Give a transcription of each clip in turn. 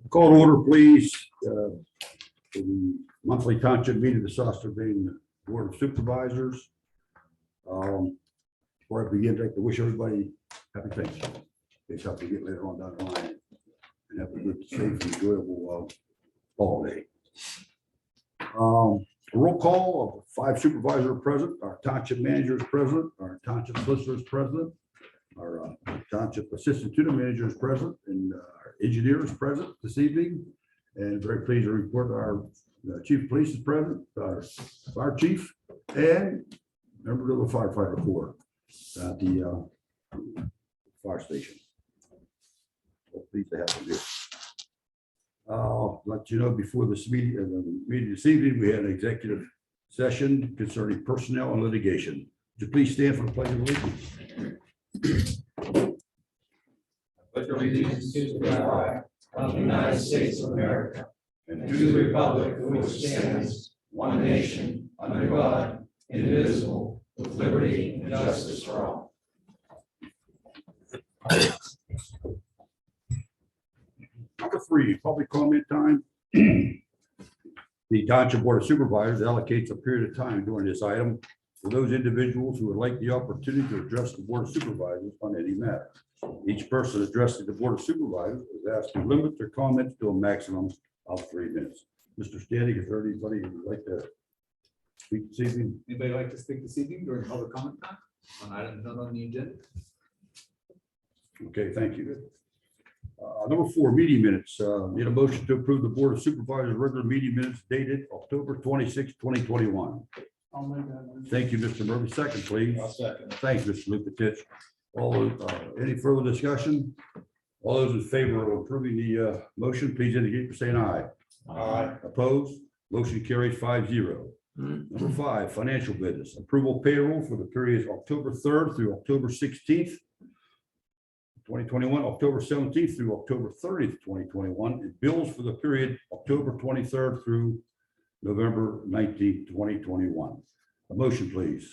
Call to order, please, for the monthly township meeting of the Strabane Board of Supervisors. Before I begin, I'd like to wish everybody happy Thanksgiving. In case I forget later on down the line, and have a good, safe, and enjoyable holiday. A roll call of 5 supervisors are present, our township manager is present, our township solicitor is present, our township assistant to the manager is present, and our engineer is present this evening. And very pleased to report our chief of police is present, our fire chief, and member of the firefighter corps at the fire station. So pleased to have them here. Let you know before this meeting, this evening, we had an executive session concerning personnel and litigation. Would you please stand for the pledge of allegiance? Pledge allegiance to the flag of the United States of America and to the republic for which stands one nation under God, indivisible, with liberty and justice for all. Number 3, public comment time. The Township Board of Supervisors allocates a period of time during this item for those individuals who would like the opportunity to address the Board of Supervisors on any matter. Each person addressing the Board of Supervisors is asked to limit their comments to a maximum of 3 minutes. Mr. Standing, is there anybody who would like to speak this evening? Anybody like to speak this evening during public comment time on items not on the agenda? Okay, thank you. Number 4, meeting minutes. Need a motion to approve the Board of Supervisors regular meeting minutes dated October 26, 2021. I'll make that one. Thank you, Mr. Murphy. Second, please. I'll second. Thanks, Mr. Lukatich. All those, any further discussion? All those in favor of approving the motion, please indicate by saying aye. Aye. Opposed? Motion carries 5-0. Number 5, financial business. Approval payroll for the periods October 3rd through October 16th, 2021, October 17th through October 30th, 2021, and bills for the period October 23rd through November 19th, 2021. A motion, please.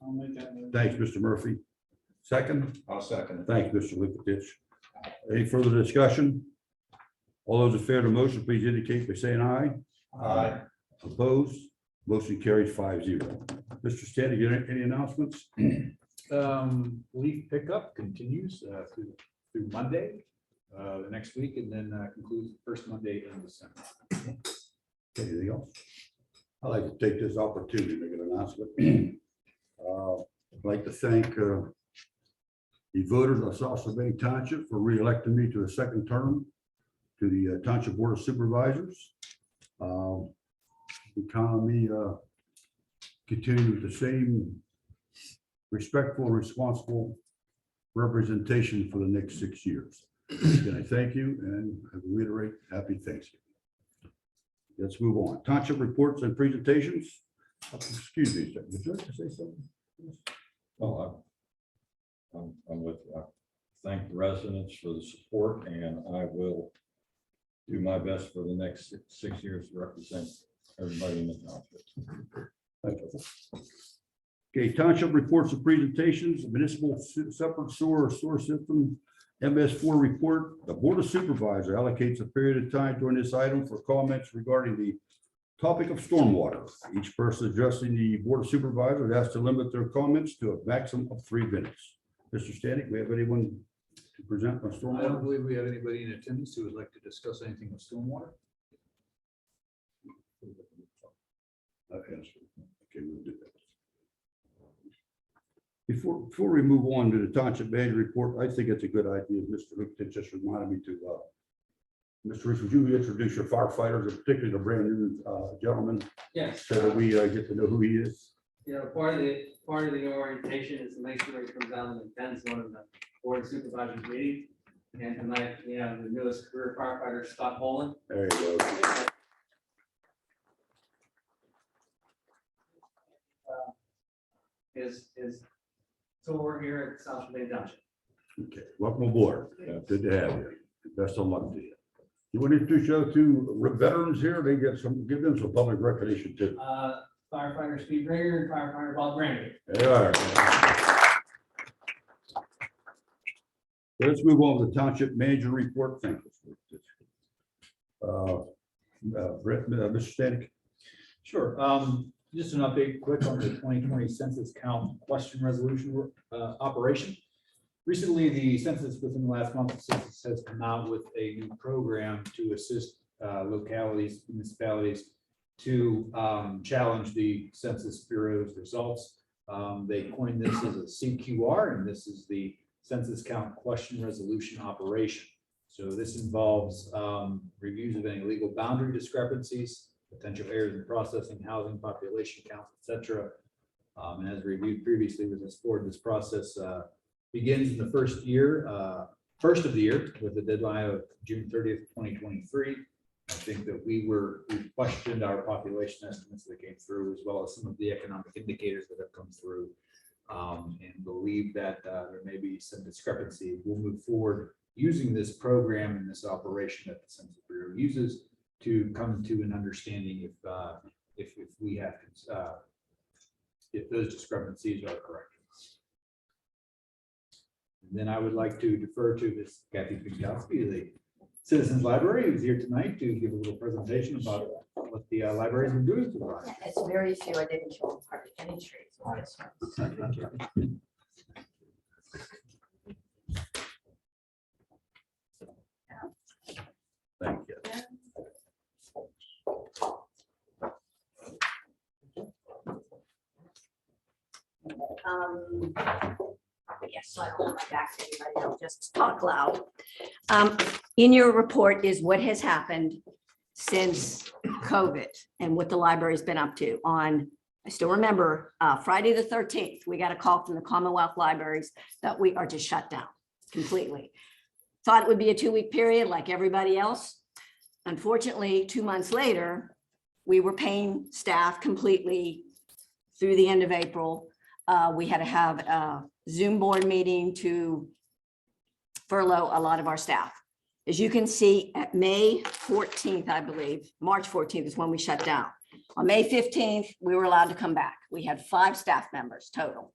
I'll make that one. Thanks, Mr. Murphy. Second. I'll second. Thanks, Mr. Lukatich. Any further discussion? All those in favor of the motion, please indicate by saying aye. Aye. Opposed? Motion carries 5-0. Mr. Standing, any announcements? Leaf pickup continues through Monday, the next week, and then concludes the first Monday in December. Okay, anything else? I'd like to take this opportunity to make an announcement. I'd like to thank the voters of Strabane Township for re-electing me to a second term to the Township Board of Supervisors. Economy continue with the same respectful, responsible representation for the next 6 years. Can I thank you and I reiterate happy Thanksgiving. Let's move on. Township reports and presentations. Excuse me, would you like to say something? Well, I'm with you. I thank the residents for the support, and I will do my best for the next 6 years to represent everybody in the township. Thank you. Okay, township reports and presentations, municipal separate sewer system, MS4 report. The Board of Supervisors allocates a period of time during this item for comments regarding the topic of stormwater. Each person addressing the Board of Supervisors has to limit their comments to a maximum of 3 minutes. Mr. Stanek, we have anyone to present on I don't stormwater? believe we have anybody in attendance who would like to discuss anything with stormwater. Okay, we'll do that. Before we move on to the township manager report, I think it's a good idea. Mr. Luke just reminded me to, Mr. Rich, would you introduce your firefighters, and particularly the brand new gentleman, Yes, so that we get to know who he is? you know, part of the orientation is to make sure he comes down and attends one of the board of supervisors meetings. And tonight, you know, the newest career firefighter, Scott Holland. There you go. Is tour here at South Strabane Township. Okay, welcome aboard. Good to have you. Best of luck to you. You want to introduce your 2 veterans here? They give them some public recognition too. Firefighter Steve Rager and firefighter Bob Granby. They are. Let's move on to the township manager report. Thank you. Brett, Mr. Stanek. Sure. Just an update quick on the 2020 census count question resolution operation. Recently, the census within the last month, the census has come out with a new program to assist localities, municipalities to challenge the Census Bureau's results. They coined this as a CQR, and this is the census count question resolution operation. So this involves reviews of any legal boundary discrepancies, potential errors in processing, housing, population counts, etc. And as reviewed previously with this board, this process begins in the first of the year with the deadline of June 30th, 2023. I think that we questioned our population estimates that came through, as well as some of the economic indicators that have come through, and believe that there may be some discrepancy. We'll move forward using this program and this operation that the Census Bureau uses to come to an understanding if we have if those discrepancies are correct. And then I would like to defer to Ms. Kathy Pinkowski, the Citizens Library, who's here tonight to give a little presentation about what the libraries are doing for the library. It's very few. I didn't kill hardly any trees on this one. Thank you. Yes, so I don't have my back to anybody. I'll just talk loud. In your report is what has happened since COVID and what the library's been up to. I still remember Friday the 13th, we got a call from the Commonwealth Libraries that we are just shut down completely. Thought it would be a 2-week period like everybody else. Unfortunately, 2 months later, we were paying staff completely through the end of April. We had to have a Zoom board meeting to furlough a lot of our staff. As you can see, at May 14th, I believe, March 14th is when we shut down. On May 15th, we were allowed to come back. We had 5 staff members total.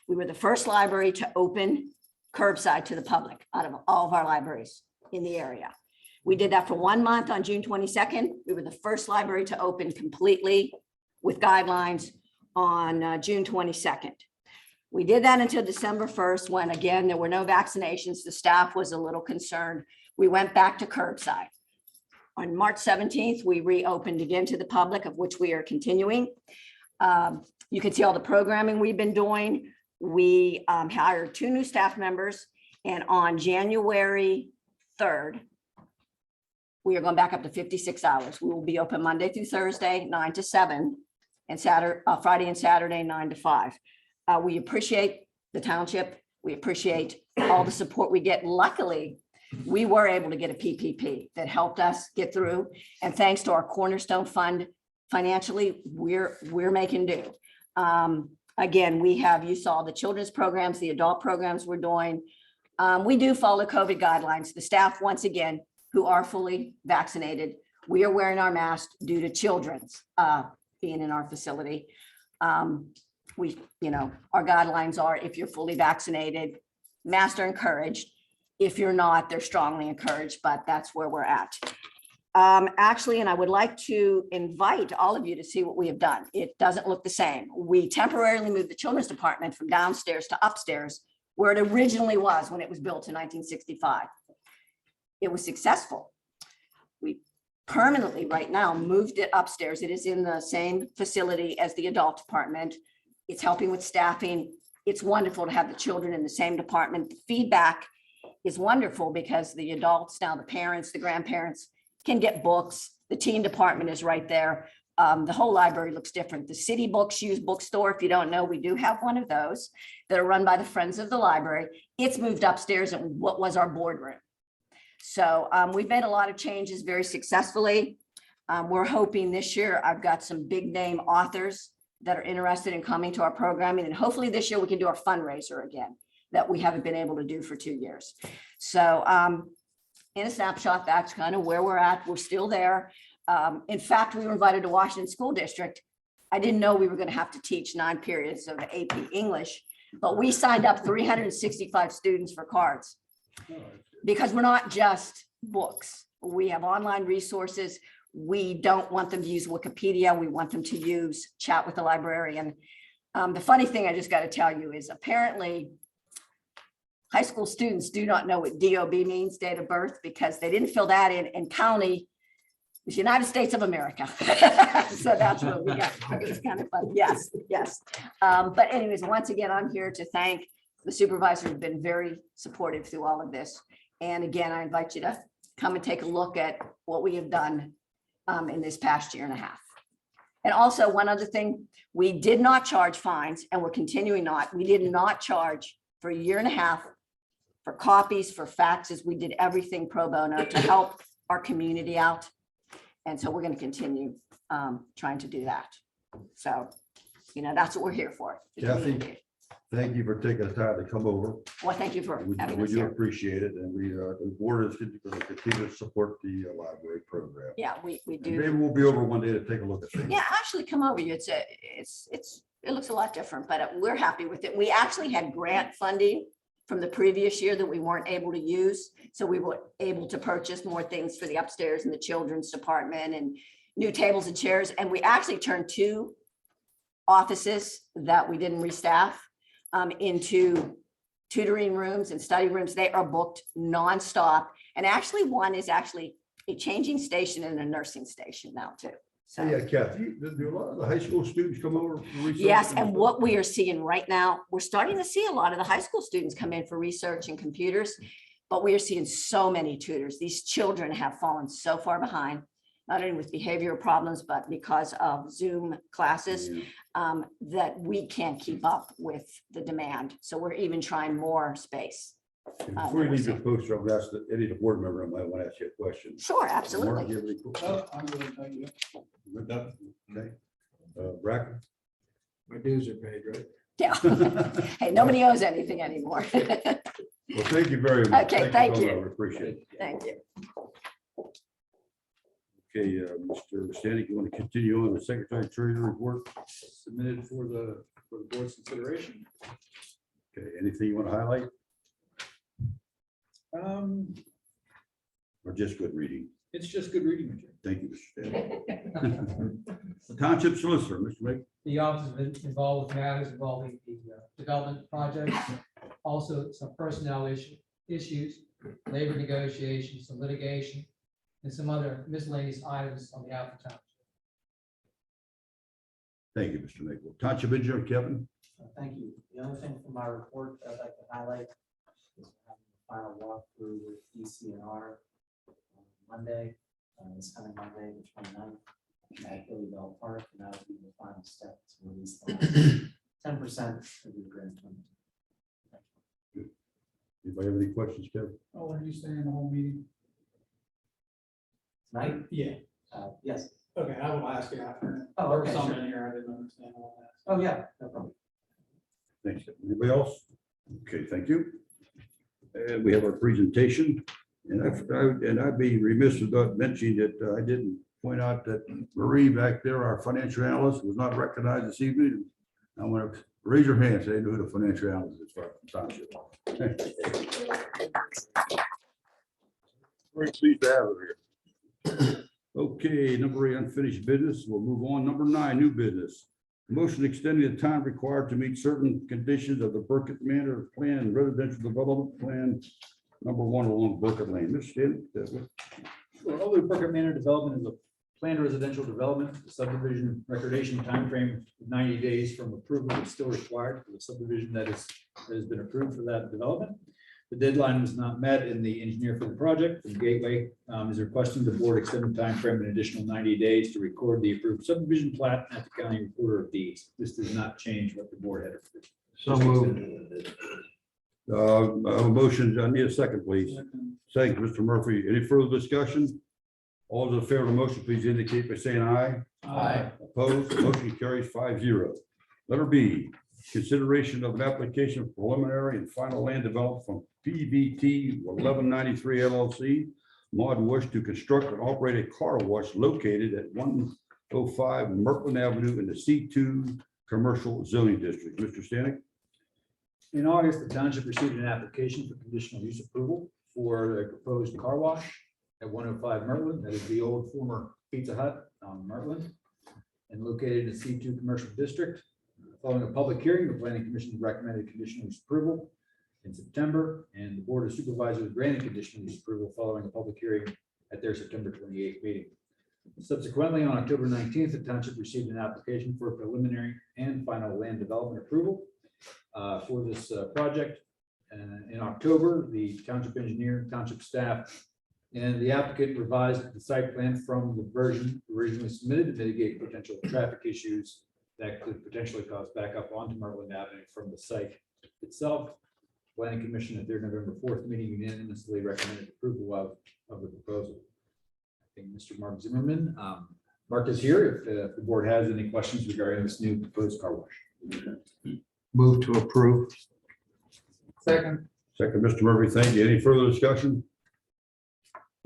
We were the first library to open curbside to the public out of all of our libraries in the area. We did that for 1 month on June 22nd. We were the first library to open completely with guidelines on June 22nd. We did that until December 1st, when again, there were no vaccinations. The staff was a little concerned. We went back to curbside. On March 17th, we reopened again to the public, of which we are continuing. You can see all the programming we've been doing. We hired 2 new staff members, and on January 3rd, we are going back up to 56 hours. We will be open Monday through Thursday, 9 to 7, and Friday and Saturday, 9 to 5. We appreciate the township. We appreciate all the support we get. Luckily, we were able to get a PPP that helped us get through. And thanks to our Cornerstone Fund, financially, we're making do. Again, you saw the children's programs, the adult programs we're doing. We do follow COVID guidelines. The staff, once again, who are fully vaccinated, we are wearing our masks due to children's being in our facility. Our guidelines are, if you're fully vaccinated, masks are encouraged. If you're not, they're strongly encouraged, but that's where we're at. Actually, and I would like to invite all of you to see what we have done. It doesn't look the same. We temporarily moved the children's department from downstairs to upstairs, where it originally was when it was built in 1965. It was successful. We permanently right now moved it upstairs. It is in the same facility as the adult department. It's helping with staffing. It's wonderful to have the children in the same department. The feedback is wonderful because the adults, now the parents, the grandparents can get books. The teen department is right there. The whole library looks different. The City Books Used Bookstore, if you don't know, we do have one of those that are run by the Friends of the Library. It's moved upstairs in what was our boardroom. So we've made a lot of changes very successfully. We're hoping this year, I've got some big name authors that are interested in coming to our programming. And hopefully this year we can do our fundraiser again that we haven't been able to do for 2 years. So in a snapshot, that's kind of where we're at. We're still there. In fact, we were invited to Washington School District. I didn't know we were going to have to teach 9 periods of AP English, but we signed up 365 students for cards. Because we're not just books. We have online resources. We don't want them to use Wikipedia. We want them to use Chat with the Librarian. The funny thing I just got to tell you is apparently high school students do not know what DOB means, date of birth, because they didn't fill that in county. It's United States of America. So that's what we got. It was kind of fun. Yes, yes. But anyways, once again, I'm here to thank the supervisor who've been very supportive through all of this. And again, I invite you to come and take a look at what we have done in this past year and a half. And also one other thing, we did not charge fines and we're continuing not. We did not charge for a year and a half for copies, for faxes. We did everything pro bono to help our community out. And so we're going to continue trying to do that. So, that's what we're here for. Kathy, thank you for taking the time to come over. Well, thank you for having We us do here. appreciate it, and the board is going to continue to support the library program. Yeah, we And do. maybe we'll be over one day to take a look at things. Yeah, actually come over. It looks a lot different, but we're happy with it. We actually had grant funding from the previous year that we weren't able to use. So we were able to purchase more things for the upstairs and the children's department and new tables and chairs. And we actually turned 2 offices that we didn't restaff into tutoring rooms and study rooms. They are booked nonstop. And actually one is actually a changing station and a nursing station now too. So. Yeah, Kathy, do a lot of the high school students come over for research? Yes, and what we are seeing right now, we're starting to see a lot of the high school students come in for research and computers, but we are seeing so many tutors. These children have fallen so far behind, not only with behavioral problems, but because of Zoom classes, that we can't keep up with the demand. So we're even trying more space. Before you leave your poster, I'm going to ask any of the board member, I might want to ask you a question. Sure, Mark, absolutely. you have any questions? Oh, I'm good, thank you. With that, okay. Bracken? My dues are paid, right? Yeah. Hey, nobody owes anything anymore. Well, thank you very much. Okay, thank for you. coming over. Appreciate it. Thank you. Okay, Mr. Stanek, you want to continue on the secretary treasurer report? Submitted for the board's consideration. Okay, anything you want to highlight or just good reading? It's just good reading material. Thank you, Mr. Stanek. Township solicitor, Mr. Blake. The office has been involved with matters involving the development projects, also some personnel issues, labor negotiations, some litigation, and some other miscellaneous items on behalf of township. Thank you, Mr. Maple. Township engineer Kevin. Thank you. The only thing from my report that I'd like to highlight is having the final walkthrough with DCNR on Monday, this coming Monday, the 29th, at Billy Bell Park, and that will be the final step to release the last 10% of the grant funding. Anybody have any questions, Kevin? Oh, are you staying the whole meeting? Tonight? Yeah. Yes. Okay, I will ask you after. Oh, There was okay, some sure. in here I didn't understand all that. Oh, yeah, no problem. Thanks. Kevin. Anybody else? Okay, thank you. And we have our presentation. And I'd be remiss without mentioning that I didn't point out that Marie back there, our financial analyst, was not recognized this evening. I want to raise your hand, say who the financial analyst is for Township. Very pleased to have her here. Okay, number 8, unfinished business. We'll move on. Number 9, new business. Motion extending the time required to meet certain conditions of the Burkett Manor Plan and Residential Development Plan number 1 along Burkett Lane. Mr. Stanley, Well, Overly Burkett Manor development is a planned residential development. The subdivision recordation timeframe of 90 days from approval is still required for the subdivision that has been approved for that development. The deadline was not met, and the engineer for the project from Gateway is requesting the board extend the timeframe an additional 90 days to record the approved subdivision plat at the county recorder of deeds. This does not change what the board had approved. So moved. A motion, I need a second, please. Thank you, Mr. Murphy. Any further discussion? All those in favor of the motion, please indicate by saying aye. Aye. Opposed, motion carries 5-0. Letter B, consideration of an application for preliminary and final land development from PVT 1193 LLC, Mod Wash to construct and operate a car wash located at 105 Merkland Avenue in the C2 Commercial Zoning District. Mr. Stanek? In August, the township received an application for conditional use approval for the proposed car wash at 105 Mertland. That is the old former Pizza Hut on Mertland and located in the C2 Commercial District. Following a public hearing, the planning commission recommended conditional use approval in September, and the board of supervisors granted conditional use approval following a public hearing at their September 28th meeting. Subsequently, on October 19th, the township received an application for preliminary and final land development approval for this project. In October, the township engineer, township staff, and the applicant revised the site plan from the version originally submitted to mitigate potential traffic issues that could potentially cause backup onto Mertland Avenue from the site itself. Planning Commission at their November 4th meeting unanimously recommended approval of the proposal. I think Mr. Mark Zimmerman, Mark is here if the board has any questions regarding this new proposed car wash. Move to approve. Second. Second, Mr. Murphy, thank you. Any further discussion?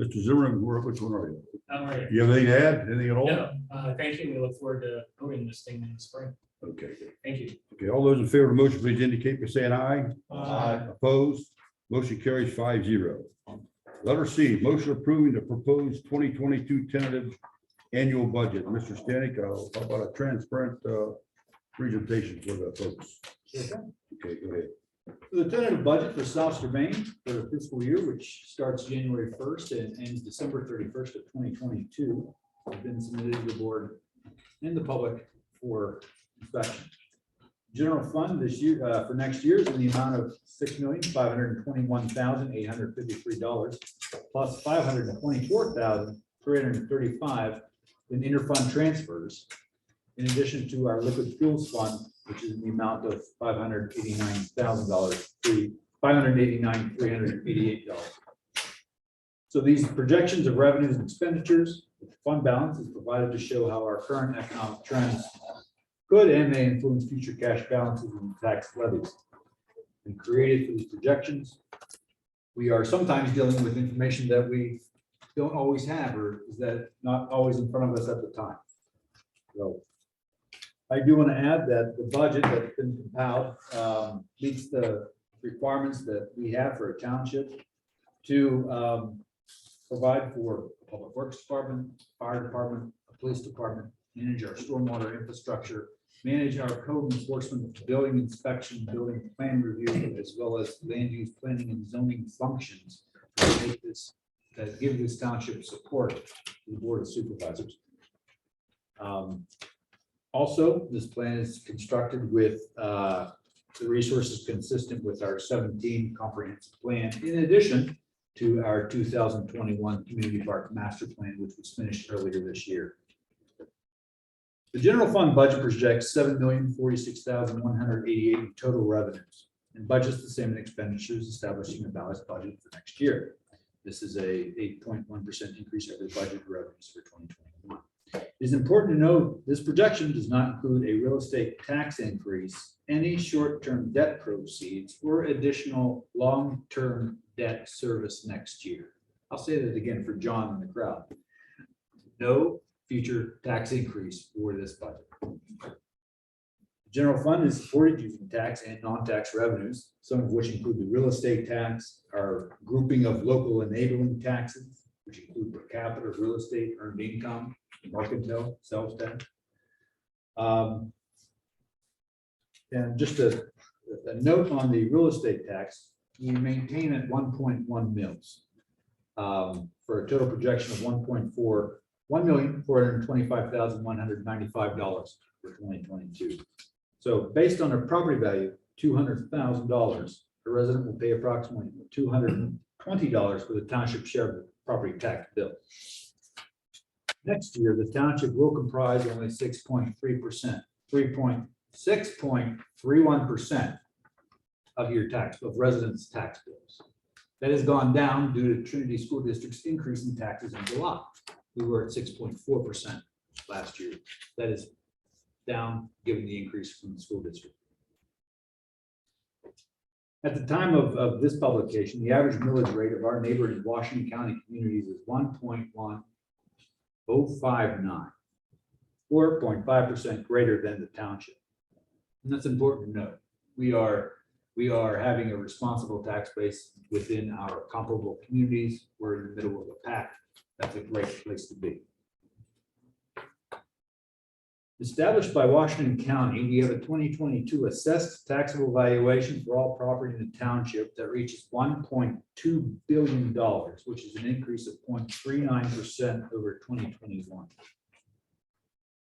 Mr. Zimmerman, which one are you? All right. You have anything to add? Anything at all? No, thank you. We look forward to voting this thing in the spring. Okay, good. Thank you. Okay, all those in favor of the motion, please indicate by saying aye. Aye. Opposed? Motion carries 5-0. Letter C, motion approving the proposed 2022 tentative annual budget. Mr. Stanek, how about a transparent presentation for the folks? Okay, go ahead. The tentative budget for South Strabane for the fiscal year, which starts January 1st and ends December 31st of 2022, has been submitted to the board and the public for inspection. General fund this year for next year is in the amount of $6,521,853 plus $524,335 in interfund transfers, in addition to our liquid fuels fund, which is in the amount of $589,388. So these projections of revenues and expenditures, the fund balance is provided to show how our current economic trends could and may influence future cash balances and tax levies. And created for these projections, we are sometimes dealing with information that we don't always have, or is that not always in front of us at the time. So I do want to add that the budget that's been compiled meets the requirements that we have for a township to provide for a public works department, fire department, a police department, manage our stormwater infrastructure, manage our code enforcement, building inspection, building plan review, as well as land use planning and zoning functions that make this, that give this township support to the board of supervisors. Also, this plan is constructed with the resources consistent with our 17 comprehensive plan, in addition to our 2021 community park master plan, which was finished earlier this year. The general fund budget projects $7,046,188 in total revenues and budgets the same in expenditures, establishing a balanced budget for next year. This is a 8.1% increase over the budget revenues for 2021. It is important to note this projection does not include a real estate tax increase, any short-term debt proceeds, or additional long-term debt service next year. I'll say that again for John in the crowd. No future tax increase for this budget. The general fund is supported using tax and non-tax revenues, some of which include the real estate tax, our grouping of local enabling taxes, which include per capita real estate earned income, mercantile sales tax. And just a note on the real estate tax, we maintain at 1.1 mils for a total projection of $1,425,195 for 2022. So based on a property value, $200,000, a resident will pay approximately $220 for the township share of the property tax bill. Next year, the township will comprise only 6.3%, 6.31% of your of residents' tax bills. That has gone down due to Trinity School District's increase in taxes in July. We were at 6.4% last year. That is down given the increase from the school district. At the time of this publication, the average millage rate of our neighboring Washington County communities is 1.1059, or 0.5% greater than the township. And that's important to note. We are we are having a responsible tax base within our comparable communities. We're in the middle of a pack. That's a great place to be. Established by Washington County, we have a 2022 assessed taxable valuation for all property in the township that reaches $1.2 billion, which is an increase of 0.39% over 2021.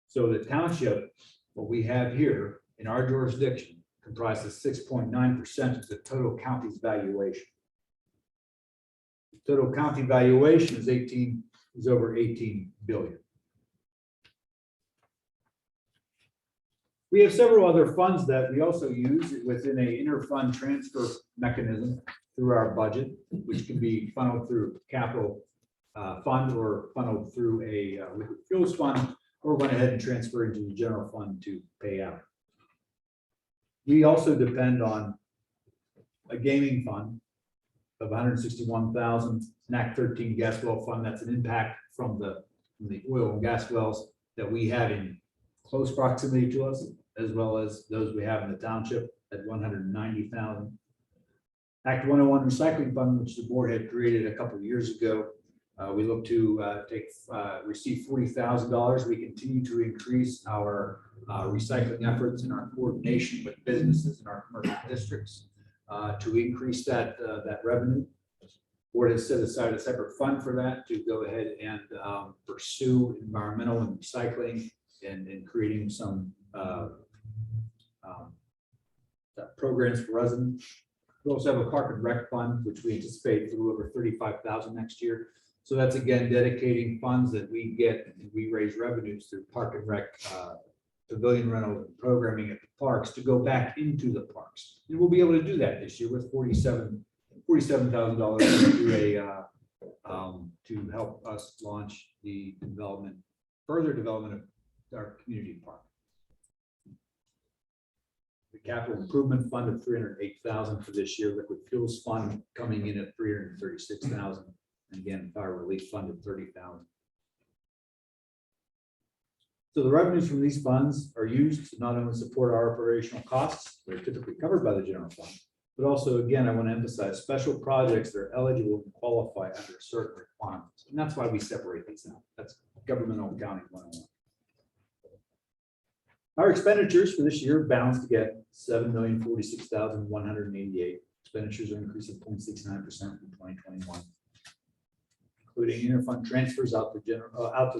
So the township, what we have here in our jurisdiction, comprises 6.9% of the total county's valuation. The total county valuation is over 18 billion. We have several other funds that we also use within a inter-fund transfer mechanism through our budget, which can be funneled through capital fund or funneled through a liquid fuels fund, or went ahead and transfer into the general fund to pay out. We also depend on a gaming fund of 161,000, NAC 13 gas well fund. That's an impact from the oil and gas wells that we have in close proximity to us, as well as those we have in the township at 190,000. Act 101 recycling fund, which the board had created a couple of years ago. We look to receive $40,000. We continue to increase our recycling efforts and our coordination with businesses in our commercial districts to increase that revenue. Board has set aside a separate fund for that to go ahead and pursue environmental and recycling and creating some programs for residents. We also have a park and rec fund, which we anticipate through over 35,000 next year. So that's again dedicating funds that we get and we raise revenues through park and rec, pavilion rental and programming at the parks to go back into the parks. And we'll be able to do that this year with $47,000 to help us launch the further development of our community park. The capital improvement fund of $308,000 for this year, liquid fuels fund coming in at $336,000. And again, fire relief fund of $30,000. So the revenues from these funds are used to not only support our operational costs, they're typically covered by the general fund, but also, again, I want to emphasize special projects that are eligible to qualify under certain requirements. And that's why we separate these out. That's governmental accounting 101. Our expenditures for this year balanced to get $7,046,188. Expenditures are an increase of 0.69% from 2021. Including interfund transfers out to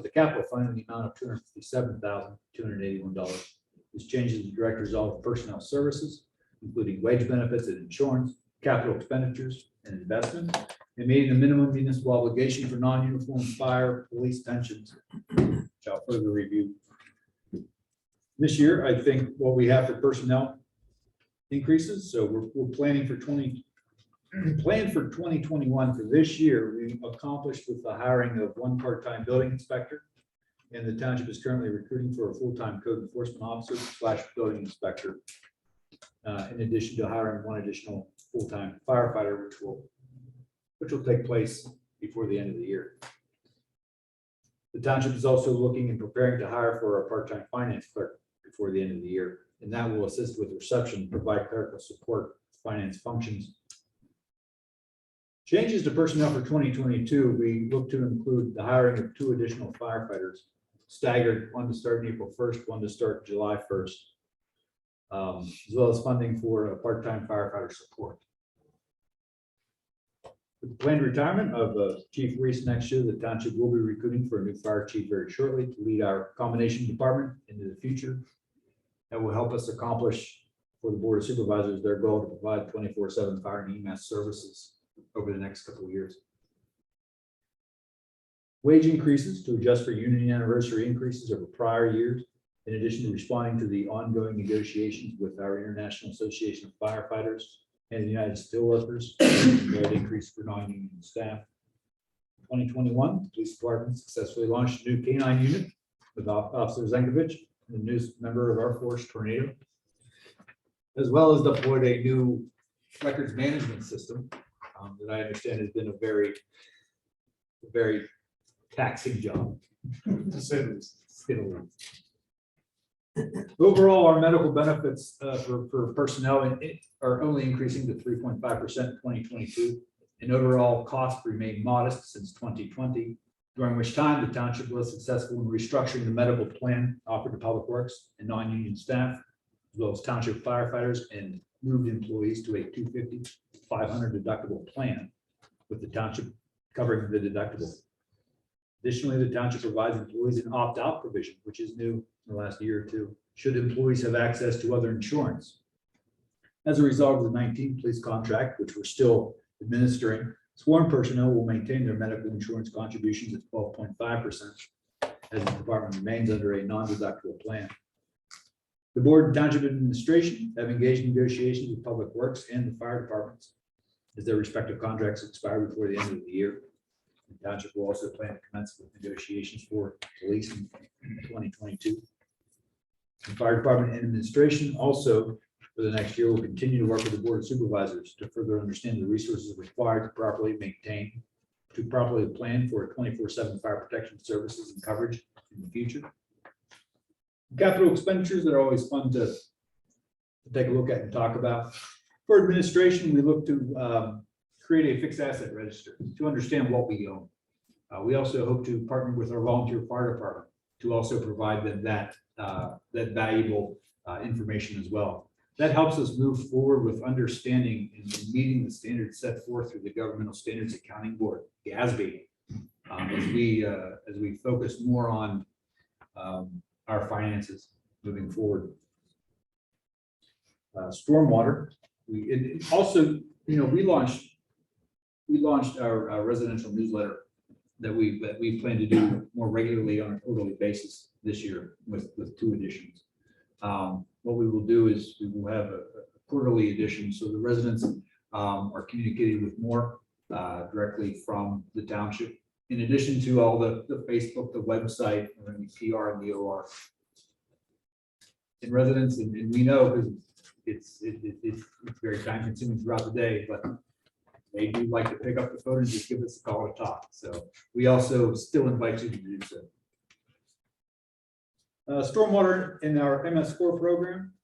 the capital fund in the amount of $257,281. This changes the direct result of personnel services, including wage benefits and insurance, capital expenditures and investment, and meeting the minimum municipal obligation for non-uniform fire, police pensions, which I'll further review. This year, I think what we have for personnel increases. So we're planning for 2021 for this year. We accomplished with the hiring of one part-time building inspector, and the township is currently recruiting for a full-time code enforcement officer / building inspector. In addition to hiring one additional full-time firefighter, which will take place before the end of the year. The township is also looking and preparing to hire for a part-time finance clerk before the end of the year, and that will assist with reception, provide clerical support, finance functions. Changes to personnel for 2022, we look to include the hiring of 2 additional firefighters, staggered, one to start April 1st, one to start July 1st, as well as funding for a part-time firefighter support. With the planned retirement of Chief Reese next year, the township will be recruiting for a new fire chief very shortly to lead our combination department into the future. That will help us accomplish for the Board of Supervisors their goal to provide 24/7 fire and EMS services over the next couple of years. Wage increases to adjust for union anniversary increases over prior years, in addition to responding to the ongoing negotiations with our International Association of Firefighters and the United Steelworkers, rate increase for non-union staff. 2021, the police department successfully launched a new K9 unit with Officer Zenkovich, the newest member of our force, Tornado, as well as deployed a new records management system that I understand has been a very taxing job, to say the least. Overall, our medical benefits for personnel are only increasing to 3.5% in 2022. And overall costs remain modest since 2020, during which time the township was successful in restructuring the medical plan offered to public works and non-union staff, as well as township firefighters, and moved employees to a 250, 500 deductible plan, with the township covering the deductible. Additionally, the township provides employees an opt-out provision, which is new in the last year or two, should employees have access to other insurance. As a result of the 19 police contract, which we're still administering, sworn personnel will maintain their medical insurance contributions at 12.5%, as the department remains under a non-deductible plan. The board and township administration have engaged in negotiations with public works and the fire departments as their respective contracts expire before the end of the year. The township will also plan to commence with negotiations for police in 2022. The fire department and administration also, for the next year, will continue to work with the board of supervisors to further understand the resources required to properly plan for 24/7 fire protection services and coverage in the future. Capital expenditures that are always fun to take a look at and talk about. For administration, we look to create a fixed asset register to understand what we own. We also hope to partner with our volunteer fire department to also provide them that valuable information as well. That helps us move forward with understanding and meeting the standards set forth through the Governmental Standards Accounting Board, GASB, as we focus more on our finances moving forward. Stormwater, we launched our residential newsletter that we plan to do more regularly on a quarterly basis this year with 2 editions. What we will do is we will have a quarterly edition, so the residents are communicating with more directly from the township, in addition to all the Facebook, the website, and the PR and the OR. And residents, and we know because it's very time consuming throughout the day, but they do like to pick up the phone and just give us a call or talk. So we also still invite you to do so. Stormwater in our MS4 program,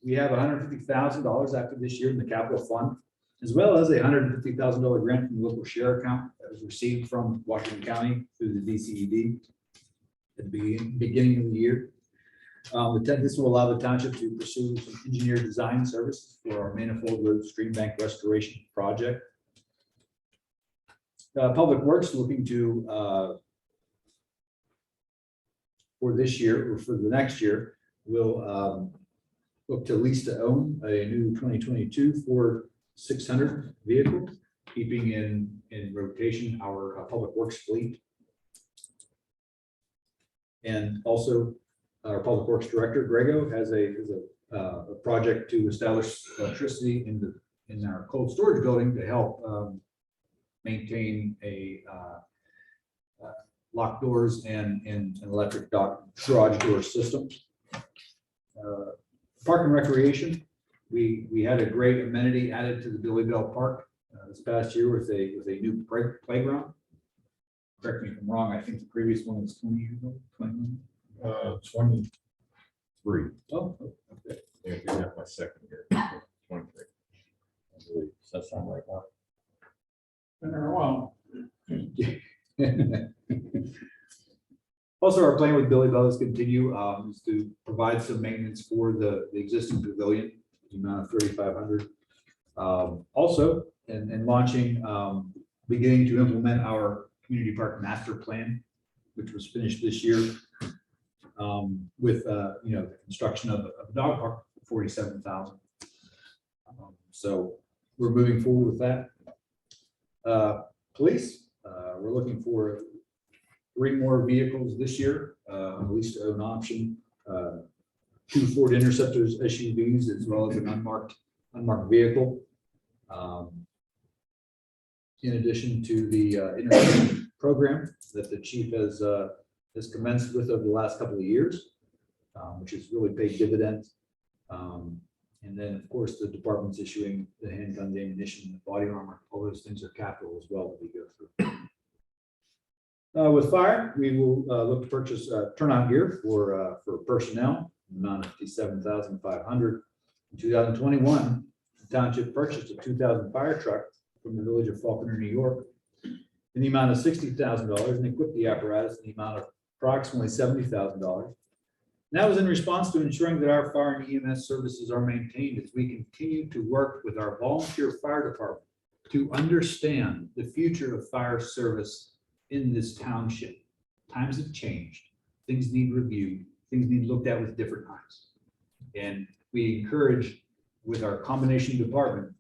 we have $150,000 after this year in the capital fund, as well as a $150,000 grant from the local share account that was received from Washington County through the DCED at the beginning of the year. This will allow the township to pursue some engineer design services for our Manifold Road Stream Bank Restoration Project. Public Works looking to, for this year or for the next year, will look to lease to own a new 2022 Ford 600 vehicle, keeping in rotation our Public Works fleet. And also, our Public Works Director, Grego, has a project to establish electricity in our cold storage building to help maintain a locked doors and an electric garage door system. Park and Recreation, we had a great amenity added to the Billy Bell Park this past year with a new playground. Correct me if I'm wrong, I think the previous one was 20 years old, 21. 23. Oh, okay. Yeah, you have my second year. 23. I believe. Does that sound right, Mark? Well, Also, our plan with Billy Bell is continue is to provide some maintenance for the existing pavilion, the amount of $3,500. Also, and launching, beginning to implement our community park master plan, which was finished this year, with the construction of a dog park for $47,000. So we're moving forward with that. Police, we're looking for 3 more vehicles this year, on a lease to own option, 2 Ford Interceptors SUVs, as well as an unmarked vehicle. In addition to the interception program that the chief has commenced with over the last couple of years, which has really paid dividends. And then, of course, the department's issuing the handgun, the ammunition, the body armor, all those things are capital as well that we go through. With fire, we will look to purchase turnout gear for personnel, amount of $57,500. In 2021, the township purchased a 2000 fire truck from the village of Faulkner, New York, in the amount of $60,000, and equipped the apparatus in the amount of approximately $70,000. And that was in response to ensuring that our fire and EMS services are maintained as we continue to work with our volunteer fire department to understand the future of fire service in this township. Times have changed. Things need reviewed. Things need looked at with different eyes. And we encourage, with our combination department,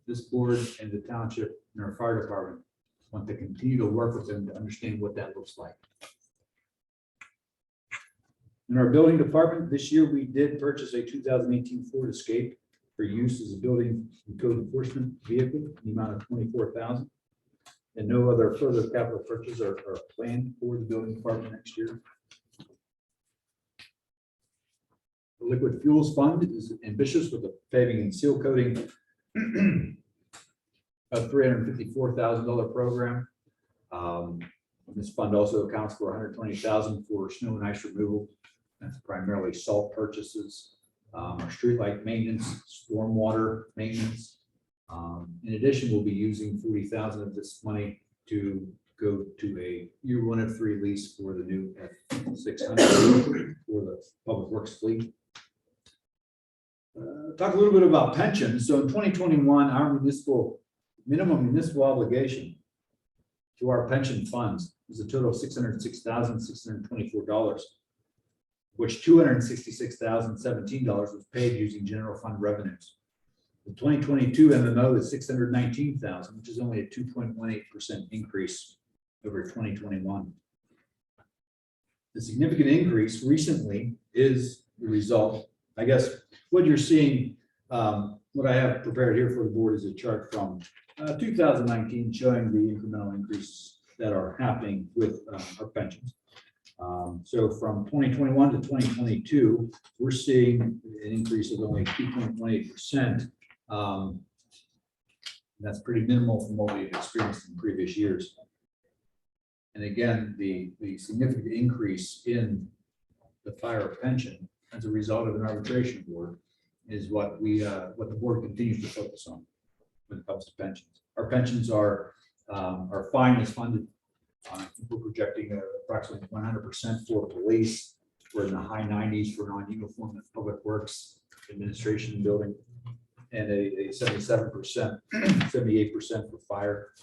this board and the township and our fire department want to continue to work with them to understand what that looks like. In our building department, this year, we did purchase a 2018 Ford Escape for use as a building and code enforcement vehicle in the amount of $24,000. And no other further capital purchases are planned for the building department next year. The liquid fuels fund is ambitious with a paving and seal coating of $354,000 program. This fund also accounts for $120,000 for snow and ice removal. That's primarily salt purchases, our streetlight maintenance, stormwater maintenance. In addition, we'll be using $40,000 of this money to go to a year 1 of 3 lease for the new F600 for the public works fleet. Talk a little bit about pensions. So in 2021, our minimum municipal obligation to our pension funds is a total of $606,624, which $266,017 was paid using general fund revenues. The 2022 MMO is $619,000, which is only a 2.18% increase over 2021. The significant increase recently is the result, I guess, what you're seeing, what I have prepared here for the board is a chart from 2019 showing the incremental increases that are happening with our pensions. So from 2021 to 2022, we're seeing an increase of only 2.18%. That's pretty minimal from what we've experienced in previous years. And again, the significant increase in the fire pension as a result of an arbitration award is what the board continues to focus on when it comes to pensions. Our pensions are fine as funded. We're projecting approximately 100% for police. We're in the high 90s for non-uniform and public works, administration and building, and a 77%, 78% for fire.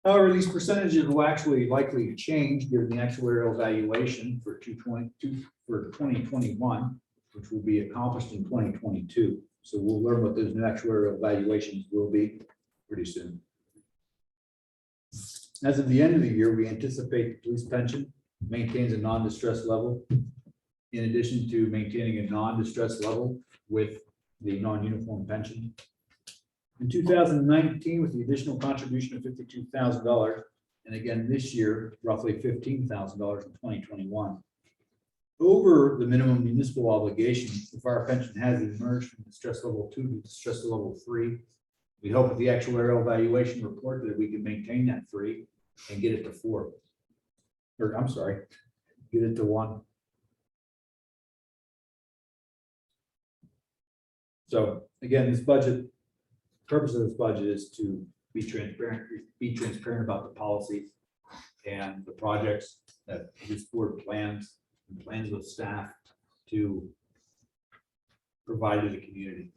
However, these percentages will actually likely change given the actuarial evaluation for 2021, which will be accomplished in 2022. So we'll learn what those new actuarial evaluations will be pretty soon. As of the end of the year, we anticipate the police pension maintains a non-distress level, in addition to maintaining a non-distress level with the non-uniform pension. In 2019, with the additional contribution of $52,000, and again this year, roughly $15,000 in 2021. Over the minimum municipal obligation, the fire pension has emerged from distress level 2 to distress level 3. We hope with the actuarial evaluation report that we can maintain that 3 and get it to 4. Or I'm sorry, get it to 1. So again, this budget, purpose of this budget is to be transparent about the policies and the projects that this board plans and plans with staff to provide to the community.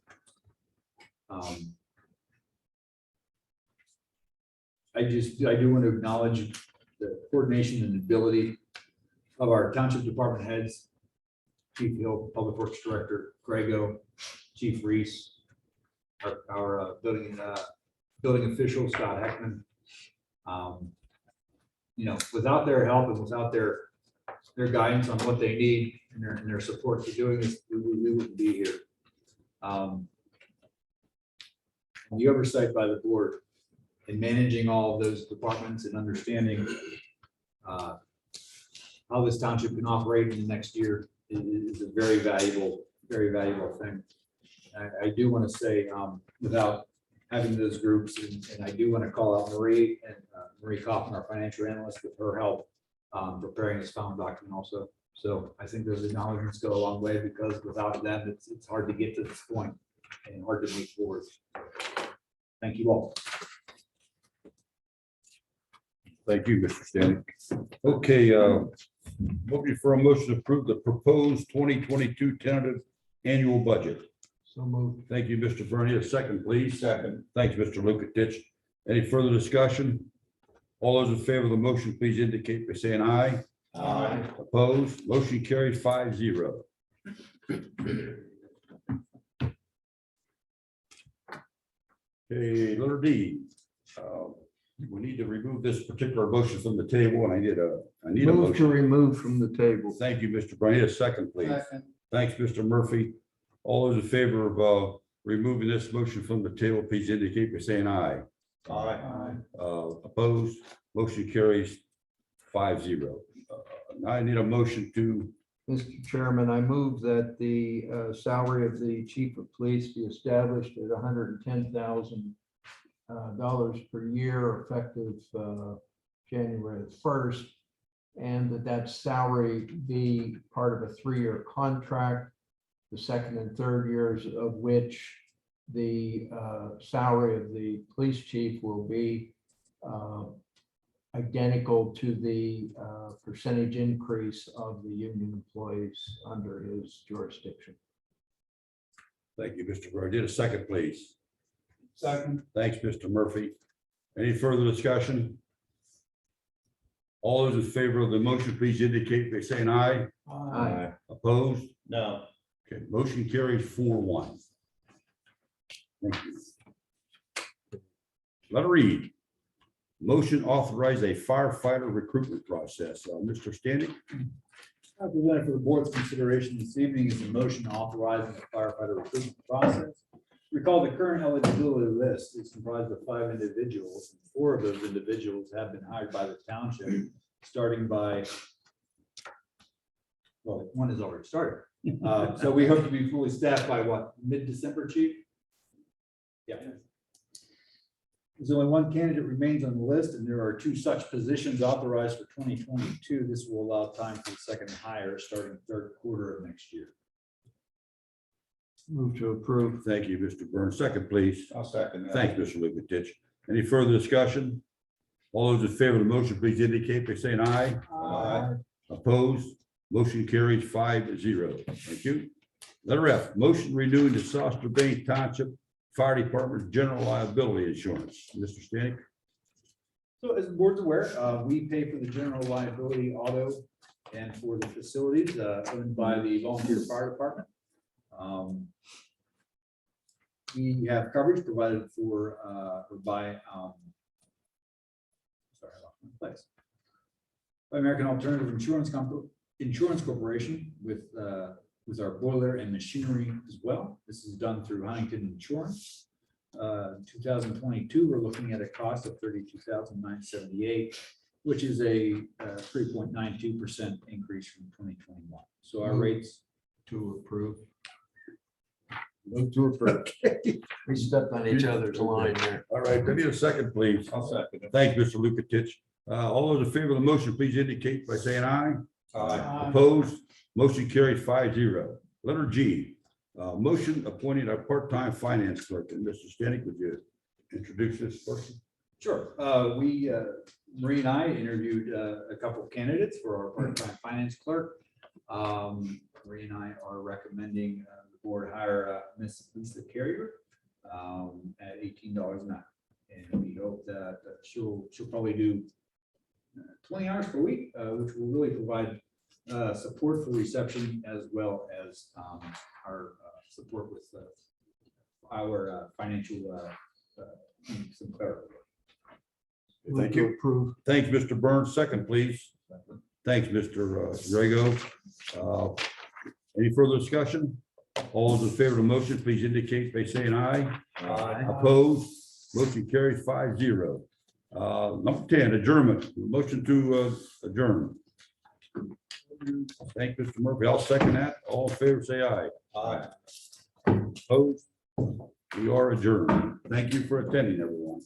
I do want to acknowledge the coordination and ability of our township department heads, Chief Hill, Public Works Director Grego, Chief Reese, our building official Scott Heckman. Without their help and without their guidance on what they need and their support for doing this, we wouldn't be here. The oversight by the board in managing all of those departments and understanding how this township can operate in the next year is a very valuable thing. I do want to say, without having those groups, and I do want to call out Marie Kaufman, our financial analyst, with her help preparing this final document also. So I think those acknowledgements go a long way because without them, it's hard to get to this point and hard to move forward. Thank you all. Thank you, Mr. Stanley. Okay, looking for a motion to approve the proposed 2022 tentative annual budget. So moved. Thank you, Mr. Bernie. A second, please. Second. Thanks, Mr. Lukatich. Any further discussion? All those in favor of the motion, please indicate by saying aye. Aye. Opposed, motion carried 5-0. Okay, letter D. We need to remove this particular motion from the table, and I need a Move to motion. remove from the table. Thank you, Mr. Bernie. A second, please. Thanks, Mr. Murphy. All those in favor of removing this motion from the table, please indicate by saying aye. Aye. Opposed, motion carries 5-0. Now I need a motion to, Mr. Chairman, I move that the salary of the chief of police be established at $110,000 per year effective January 1st. And that salary be part of a 3-year contract, the second and third years of which the salary of the police chief will be identical to the percentage increase of the union employees under his jurisdiction. thank you, Mr. Bernie. Did a second, please. Second. Thanks, Mr. Murphy. Any further discussion? All those in favor of the motion, please indicate by saying aye. Aye. Opposed? No. Okay, motion carries 4-1. Thank you. Letter E. Motion authorize a firefighter recruitment process. Mr. Standing? Presented for the board's consideration this evening is a motion authorizing the firefighter recruitment process. Recall the current eligibility list is comprised of 5 individuals. 4 of those individuals have been hired by the township, starting by, well, 1 is already started. So we hope to be fully staffed by what, mid-December, chief? Yeah. There's only 1 candidate remains on the list, and there are 2 such positions authorized for 2022. This will allow time for the second hire starting third quarter of next year. Move to approve. Thank you, Mr. Burns. Second, please. I'll second that. Thanks, Mr. Lukatich. Any further discussion? All those in favor of the motion, please indicate by saying aye. Aye. Opposed? Motion carries 5-0. Thank you. Letter F, motion renewing the Strabane Township Fire Department General Liability Insurance. Mr. Stanek? So as the board's aware, we pay for the general liability auto and for the facilities owned by the volunteer fire department. We have coverage provided for or by sorry, I lost my place. By American Alternative Insurance Corporation with our boiler and machinery as well. This is done through Huntington Insurance. 2022, we're looking at a cost of $32,978, which is a 3.92% increase from 2021. So our rates To approve. Move to approve. We stepped on each other's line there. All right, I need a second, please. I'll second it. Thanks, Mr. Lukatich. All those in favor of the motion, please indicate by saying aye. Aye. Opposed? Motion carries 5-0. Letter G, motion appointing a part-time finance clerk. And Mr. Stanek, would you introduce this person? Sure. Marie and I interviewed a couple of candidates for our part-time finance clerk. Marie and I are recommending the board hire Miss Lisa Carrier at $18 an hour. And we hope that she'll probably do 20 hours per week, which will really provide support for reception as well as our support with our financial some clarity. Thank you. Approve. Thanks, Mr. Burns. Second, please. Thanks, Mr. Grego. Any further discussion? All those in favor of the motion, please indicate by saying aye. Aye. Opposed? Motion carries 5-0. Number 10, adjournment. Motion to adjourn. Thank you, Mr. Murphy. I'll second that. All in favor, say aye. Aye. Opposed? We are adjourned. Thank you for attending, everyone.